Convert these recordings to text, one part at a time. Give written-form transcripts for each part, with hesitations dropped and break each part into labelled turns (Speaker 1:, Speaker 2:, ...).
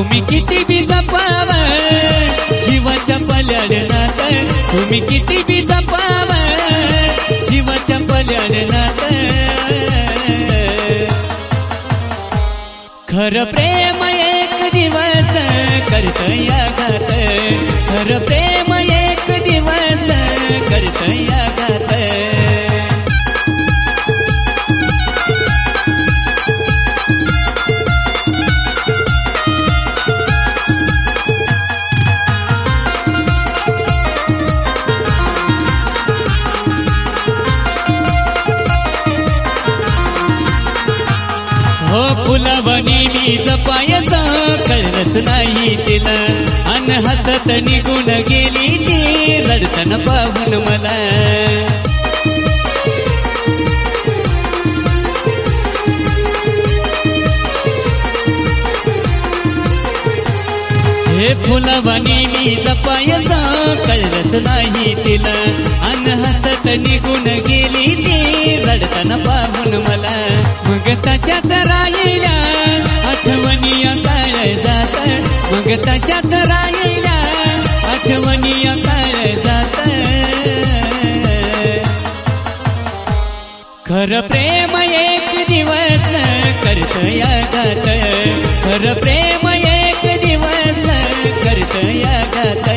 Speaker 1: तुम्ही किती बी जपाव जीवाच्या पल्याडनात, तुम्ही किती बी जपाव जीवाच्या पल्याडनात. खरं प्रेम एक दिवस करतय घात, खरं प्रेम एक दिवस करतय घात. हो फुलावणी मी जपायचं कळलंच नाही तिला, अन हसत निघून गेली ती रडताना पाहून मला. हे फुलावणी मी जपायचं कळलंच नाही तिला, अन हसत निघून गेली ती रडताना पाहून मला. मग त्याच्याच राहिल्या आठवणी काळ जात, मग त्याच्याच राहिल्या आठवणी काळ जात. खरं प्रेम एक दिवस करतय घात, खरं प्रेम एक दिवस करतय घात.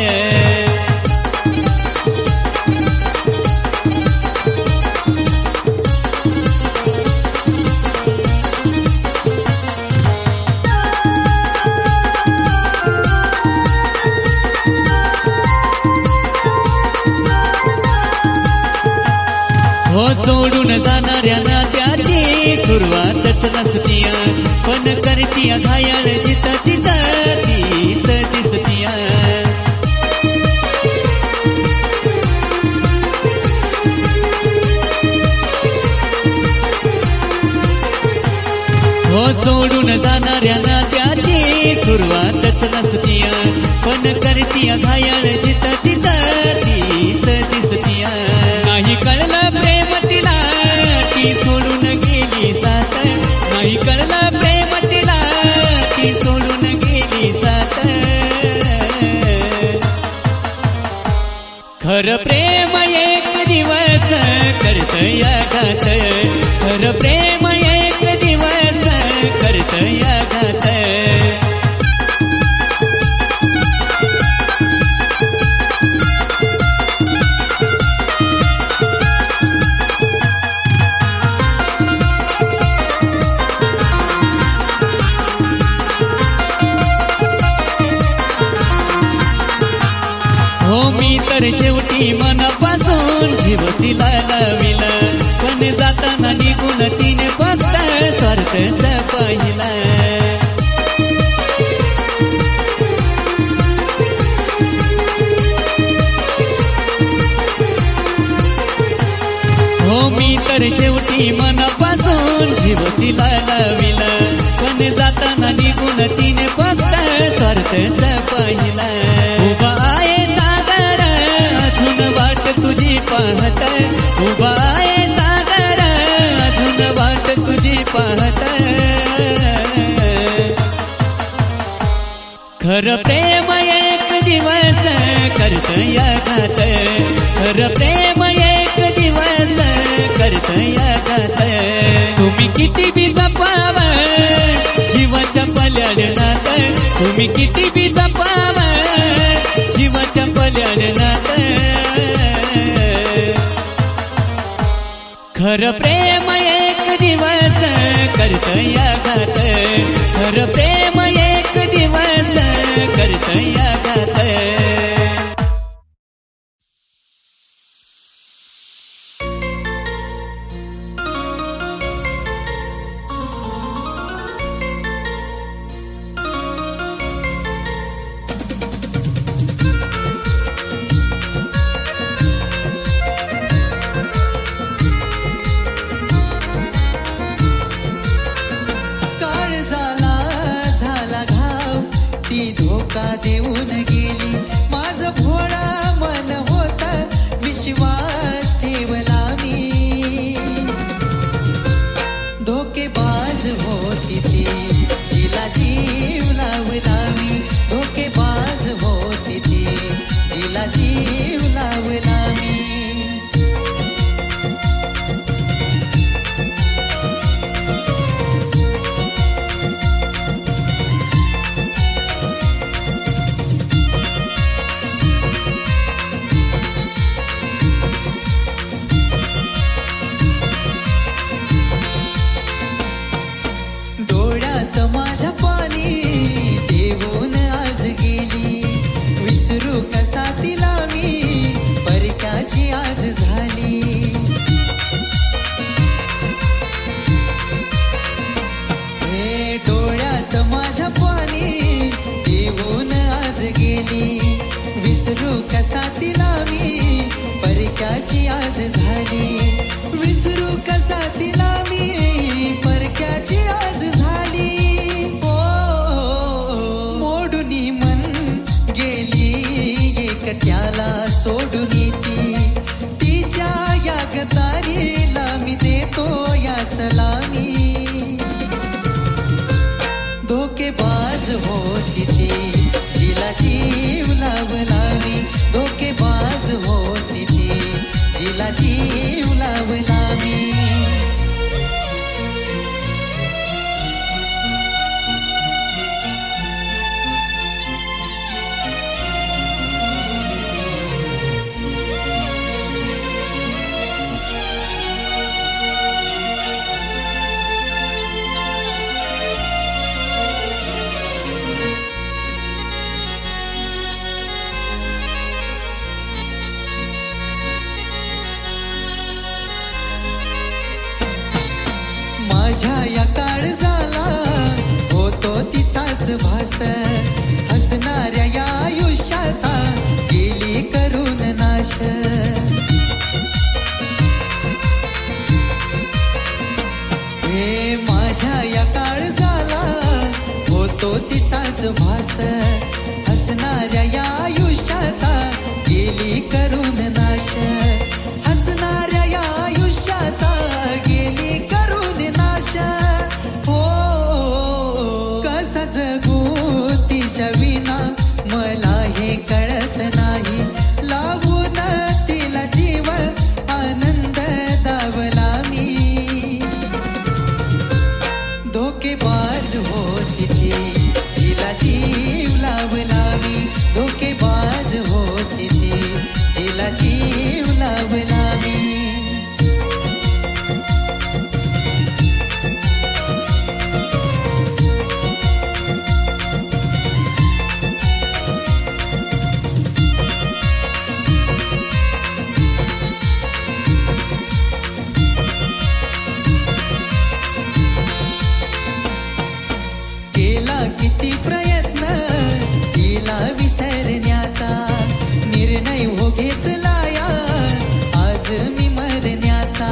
Speaker 1: हो सोडून जाणाऱ्या नात्याची सुरुवातच नसतीया, पण करतीया घायाळ जिथं तिथं तीच दिसतीया. हो सोडून जाणाऱ्या नात्याची सुरुवातच नसतीया, पण करतीया घायाळ जिथं तिथं तीच दिसतीया. नाही कळलं प्रेम तिला ती सोडून गेली साथ, नाही कळलं प्रेम तिला ती सोडून गेली साथ. खरं प्रेम एक दिवस करतय घात, खरं प्रेम एक दिवस करतय घात. हो मी तर शेवटी मनापासून जीव तिला लाविला, पण जाताना निघून तिने फक्त स्वार्थच पाहिला. हो मी तर शेवटी मनापासून जीव तिला लाविला, पण जाताना निघून तिने फक्त स्वार्थच पाहिला. उभा आहे सागर अजून वाट तुझी पाहत, उभा आहे सागर अजून वाट तुझी पाहत. खरं प्रेम एक दिवस करतय घात, खरं प्रेम एक दिवस करतय घात. तुम्ही किती बी जपाव जीवाच्या पल्याडनात, तुम्ही किती बी जपाव जीवाच्या पल्याडनात. खरं प्रेम एक दिवस करतय घात, खरं प्रेम एक दिवस करतय घात.
Speaker 2: काळ झाला घाव ती धोका देऊन माझ्या या काळजाला होतो तिचाच भास, हसणाऱ्या या आयुष्याचा गेली करून नाश. हे माझ्या या काळजाला होतो तिचाच भास, हसणाऱ्या या आयुष्याचा गेली करून नाश. हसणाऱ्या या आयुष्याचा गेली करून नाश. हो कसा जगू तिच्या विना मला हे कळत नाही. लावून तिला जीव आनंद दावला मी. धोकेबाज होती ती जिला जीव लावला मी. धोकेबाज होती ती जिला जीव लावला मी. केला किती प्रयत्न तिला विसरण्याचा, निर्णय हो घेतला या आज मी मरण्याचा.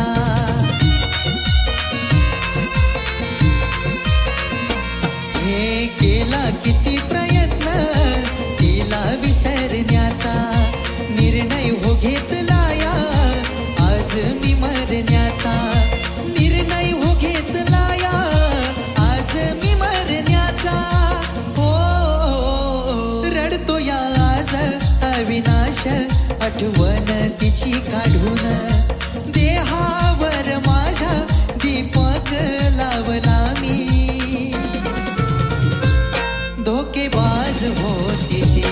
Speaker 2: हे केला किती प्रयत्न तिला विसरण्याचा, निर्णय हो घेतला या आज मी मरण्याचा. निर्णय हो घेतला या आज मी मरण्याचा. हो रडतो या आज अविनाश आठवण तिची काढून. देहावर माझ्या दीपक लावला मी. धोकेबाज होती ती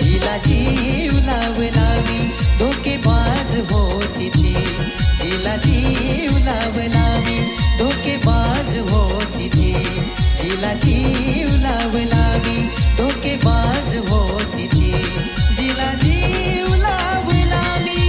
Speaker 2: जिला जीव लावला मी. धोकेबाज होती ती जिला जीव लावला मी. धोकेबाज होती ती जिला जीव लावला मी. धोकेबाज होती ती जिला जीव लावला मी.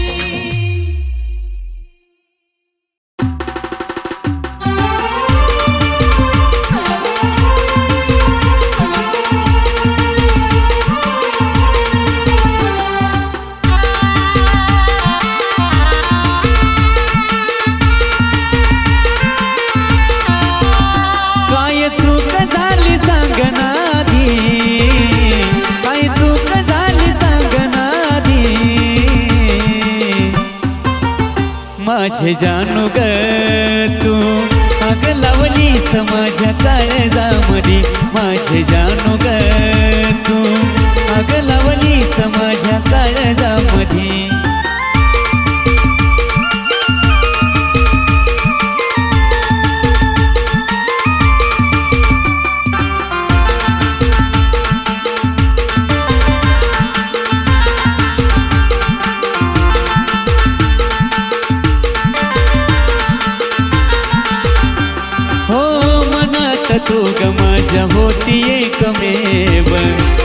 Speaker 1: काय चूक झाली सांगना आधी, काय चूक झाली सांगना आधी. माझे जानू ग तू आग लावलीस माझ्या काळजामधी. माझे जानू ग तू आग लावलीस माझ्या काळजामधी. तू ग माझ्या होती एकमेव,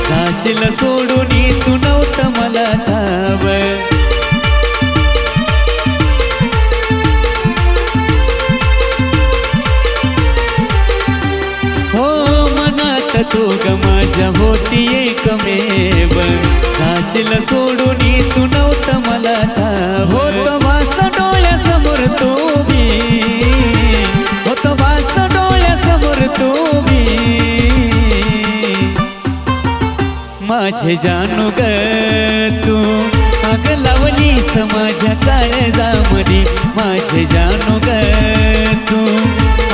Speaker 1: जाशील सोडून तू नव्हतं मला ठाव. हो मनात तू ग माझ्या होती एकमेव, जाशील सोडून तू नव्हतं मला ठाव. होत वास डोळ्यासमोर तू बी, होत वास डोळ्यासमोर तू बी. माझे जानू ग तू आग लावलीस माझ्या काळजामधी. माझे जानू ग तू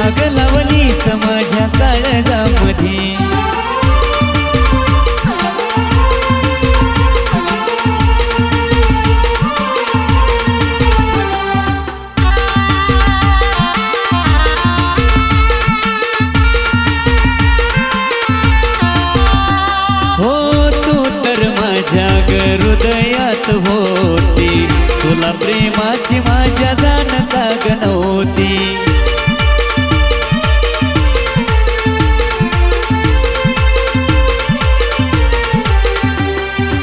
Speaker 1: आग लावलीस माझ्या काळजामधी. हृदयात होती तुला प्रेमाची माझ्या जाणता ग नव्हती.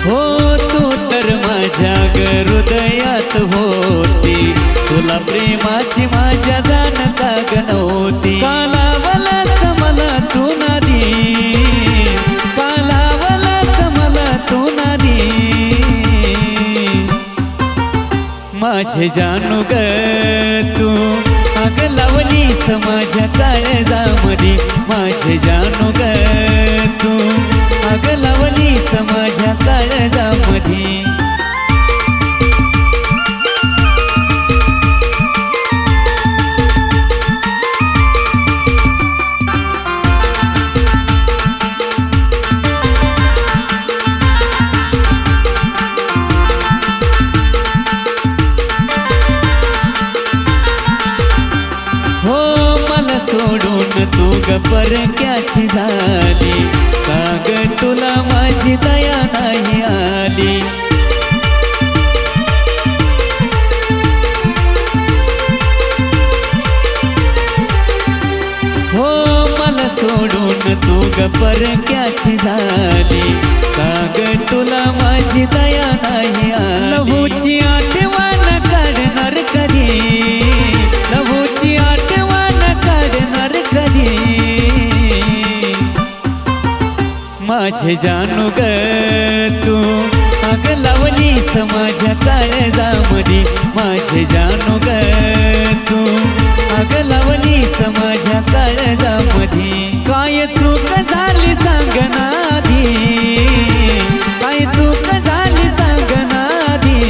Speaker 1: हो तू तर माझ्या ग हृदयात मनात होती, तुला प्रेमाची माझ्या जाण का गणवती. कालावलास मला तू नादी, कालावलास मला तू नादी, माझे जानू ग तू आग लावलीस माझ्या काळजामधी, माझे जानू ग तू आग लावलीस माझ्या काळजामधी. सोडून तू ग परक्याची झाली, का ग तुला माझी दया नाही आली. हो मला सोडून तू ग परक्याची झाली, का ग तुला माझी दया नाही आली. लहूची आठवण काढणार कधी, लहूची आठवण काढणार कधी, माझे जानू ग तू आग लावलीस माझ्या काळजामधी, माझे जानू ग तू आग लावलीस माझ्या काळजामधी. काय चूक झाली सांगना आधी, काय चूक झाली सांगना आधी,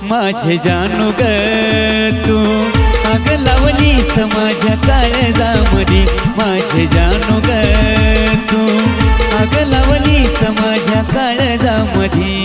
Speaker 1: माझे जानू ग तू आग लावलीस माझ्या काळजामधी, माझे जानू ग तू आग लावलीस माझ्या काळजामधी.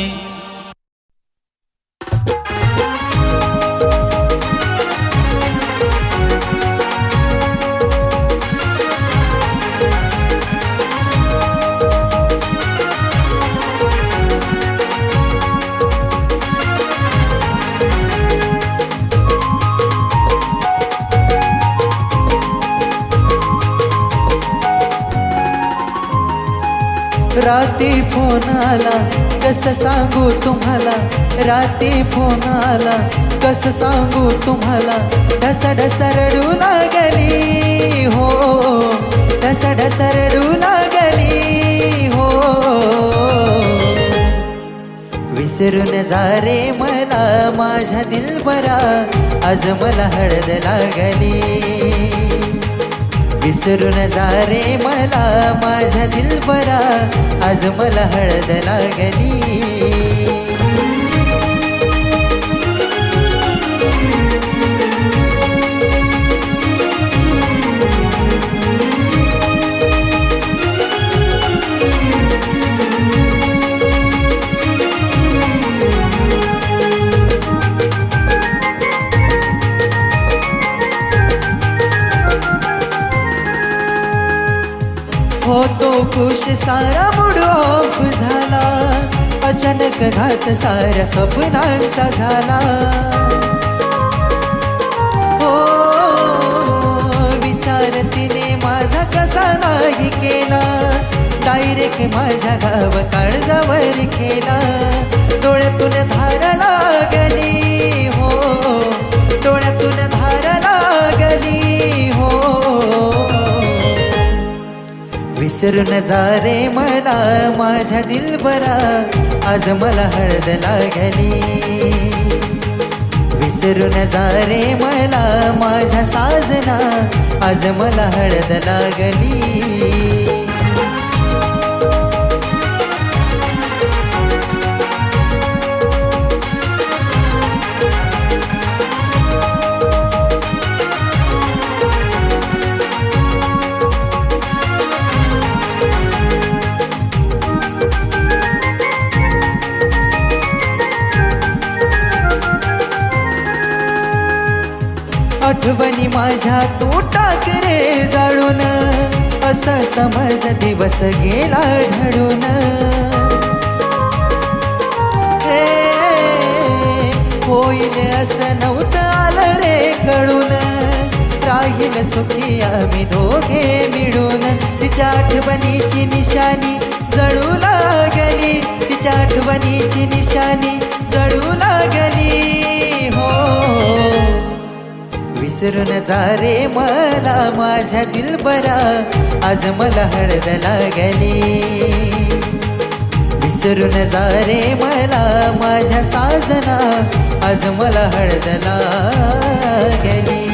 Speaker 2: राती फोन आला कसं सांगू तुम्हाला, राती फोन आला कसं सांगू तुम्हाला. ढस रडू लागली हो, ढस रडू लागली हो. विसरून जा रे मला माझ्या दिलबरा, आज मला हळद लागली. विसरून जा रे मला माझ्या दिलबरा, आज मला हळद लागली. होतो खुश सारा मूड ऑफ झाला, अचानक घात साऱ्या स्वप्नांचा झाला. हो विचार तिने माझा कसा नाही केला, डायरेक्ट माझ्या गाव काळजावर केला. डोळ्यातून धार लागली हो, डोळ्यातून धार लागली हो. विसरून जा रे मला माझ्या दिलबरा, आज मला हळद लागली. विसरून जा रे मला माझ्या साजना, आज मला हळद लागली. आठवणी माझ्या तू टाक रे जाळून, असं समज दिवस गेला ढळून. होईल असं नव्हतं आलं रे कळून, राहील सुखी आम्ही दोघे मिळून. तिच्या आठवणीची निशाणी जळू लागली, तिच्या तुझ्या आठवणीची निशाणी जळू लागली हो. विसरून जा रे मला माझ्या दिलबरा, आज मला हळद लागली. विसरून जा रे मला माझ्या साजना, आज मला हळद लागली.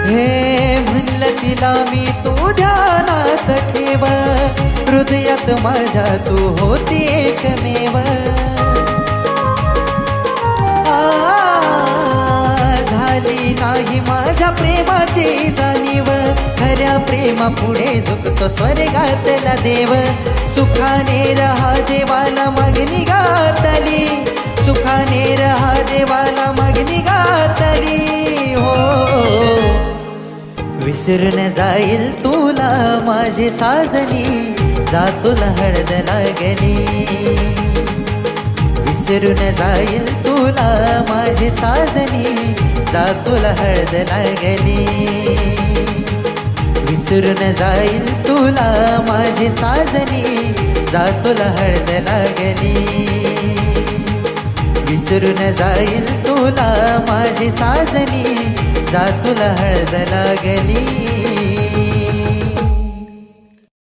Speaker 2: हे म्हणलं तिला मी तू ध्यानात ठेव, हृदयात माझ्या तू होती एकमेव. झाली नाही माझ्या प्रेमाची जाणीव, खऱ्या प्रेमा पुढे झुकतो स्वर्गातला देव. सुखाने रहा देवाला मागणी घातली, सुखाने रहा देवाला मागणी घातली हो. विसरून जाईल तुला माझी साजनी, जा तुला हळद लागली. विसरून जाईल तुला माझी साजनी, जा तुला हळद लागली. विसरून जाईल तुला माझी साजनी, जा तुला हळद लागली. विसरून जाईल तुला माझी साजनी, जा तुला हळद लागली.